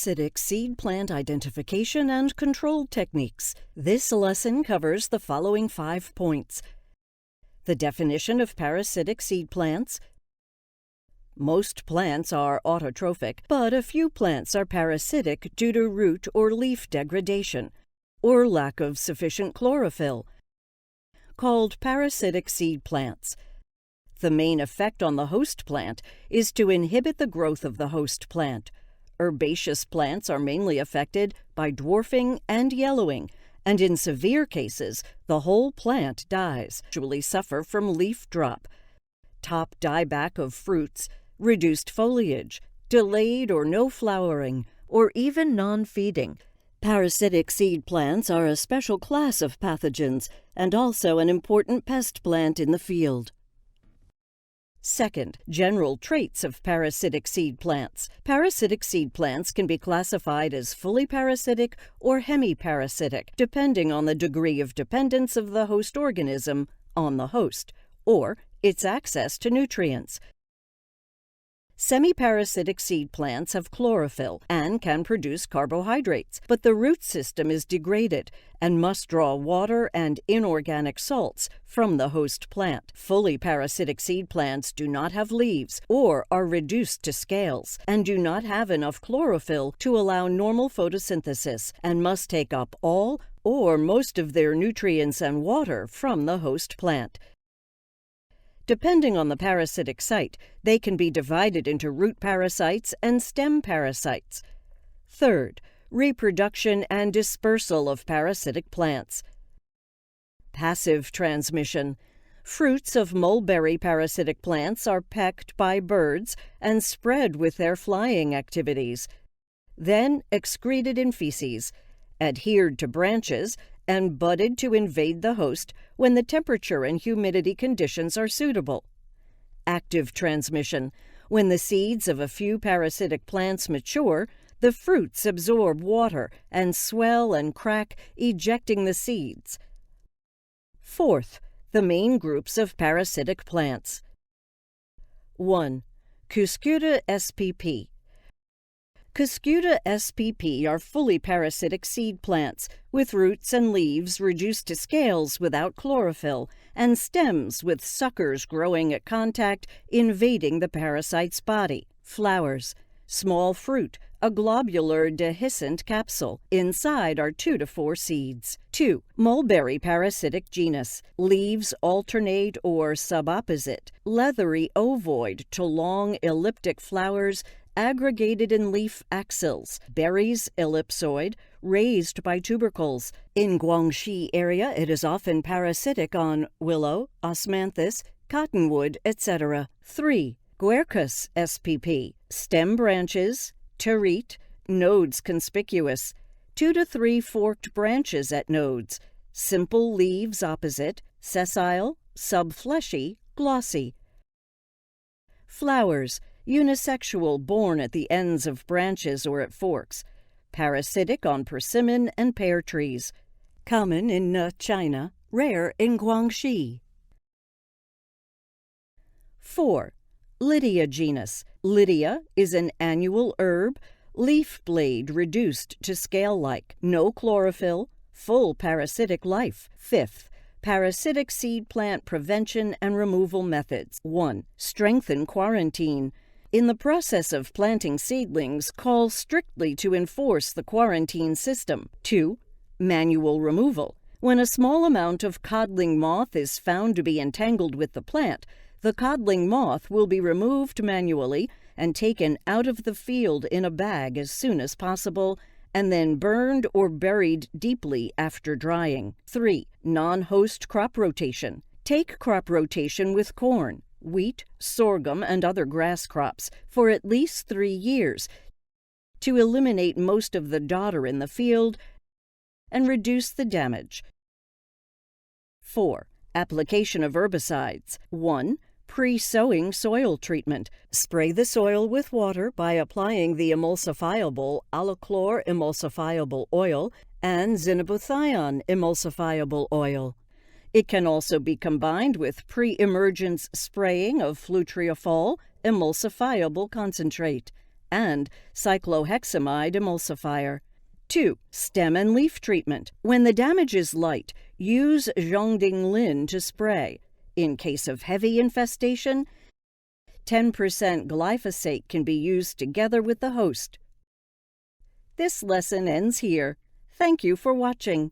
Parasitic seed plant identification and control techniques. This lesson covers the following 5 points: the definition of parasitic seed plants. Most plants are autotrophic, but a few plants are parasitic due to root or leaf degradation or lack of sufficient chlorophyll, called parasitic seed plants. The main effect on the host plant is to inhibit the growth of the host plant. Herbaceous plants are mainly affected by dwarfing and yellowing, and in severe cases, the whole plant dies. Usually suffer from leaf drop, top dieback of fruits, reduced foliage, delayed or no flowering, or even non-feeding. Parasitic seed plants are a special class of pathogens and also an important pest plant in the field. Second, general traits of parasitic seed plants. Parasitic seed plants can be classified as fully parasitic or hemiparasitic, depending on the degree of dependence of the host organism on the host, or its access to nutrients. Semi-parasitic seed plants have chlorophyll and can produce carbohydrates, but the root system is degraded and must draw water and inorganic salts from the host plant. Fully parasitic seed plants do not have leaves or are reduced to scales and do not have enough chlorophyll to allow normal photosynthesis and must take up all or most of their nutrients and water from the host plant. Depending on the parasitic site, they can be divided into root parasites and stem parasites. Third, reproduction and dispersal of parasitic plants. Passive transmission. Fruits of mulberry parasitic plants are pecked by birds and spread with their flying activities, then excreted in feces, adhered to branches, and budded to invade the host when the temperature and humidity conditions are suitable. Active transmission. When the seeds of a few parasitic plants mature, the fruits absorb water and swell and crack, ejecting the seeds. Fourth, the main groups of parasitic plants. 1. Cuscuta spp. Cuscuta spp are fully parasitic seed plants, with roots and leaves reduced to scales without chlorophyll, and stems with suckers growing at contact, invading the parasite's body. Flowers. Small fruit, a globular dehiscent capsule. Inside are 2 to 4 seeds. 2. Mulberry parasitic genus. Leaves alternate or subopposite, leathery ovoid to long elliptic flowers, aggregated in leaf axils. Berries ellipsoid, raised by tubercles. In Guangxi area, it is often parasitic on willow, osmanthus, cottonwood, etc. 3. Quercus spp. Stem branches, terete, nodes conspicuous. 2 to 3 forked branches at nodes. Simple leaves opposite, sessile, subfleshy, glossy. Flowers. Unisexual, borne at the ends of branches or at forks. Parasitic on persimmon and pear trees. Common in China, rare in Guangxi. 4. Lydia genus. Lydia is an annual herb, leaf blade reduced to scale-like, no chlorophyll, full parasitic life. 5th. Parasitic seed plant prevention and removal methods. 1. Strengthen quarantine. In the process of planting seedlings, call strictly to enforce the quarantine system. 2. Manual removal. When a small amount of codling moth is found to be entangled with the plant, the codling moth will be removed manually and taken out of the field in a bag as soon as possible, and then burned or buried deeply after drying. 3. Non-host crop rotation. Take crop rotation with corn, wheat, sorghum, and other grass crops for at least 3 years to eliminate most of the dodder in the field and reduce the damage. 4. Application of herbicides. 1. Pre-sowing soil treatment. Spray the soil with water by applying the emulsifiable allochlor emulsifiable oil and zinabuthion emulsifiable oil. It can also be combined with pre-emergence spraying of flutriafol emulsifiable concentrate. and cyclohexamide emulsifier. 2. Stem and leaf treatment. When the damage is light, use Zhongding Lin to spray. In case of heavy infestation, 10% glyphosate can be used together with the host. This lesson ends here. Thank you for watching.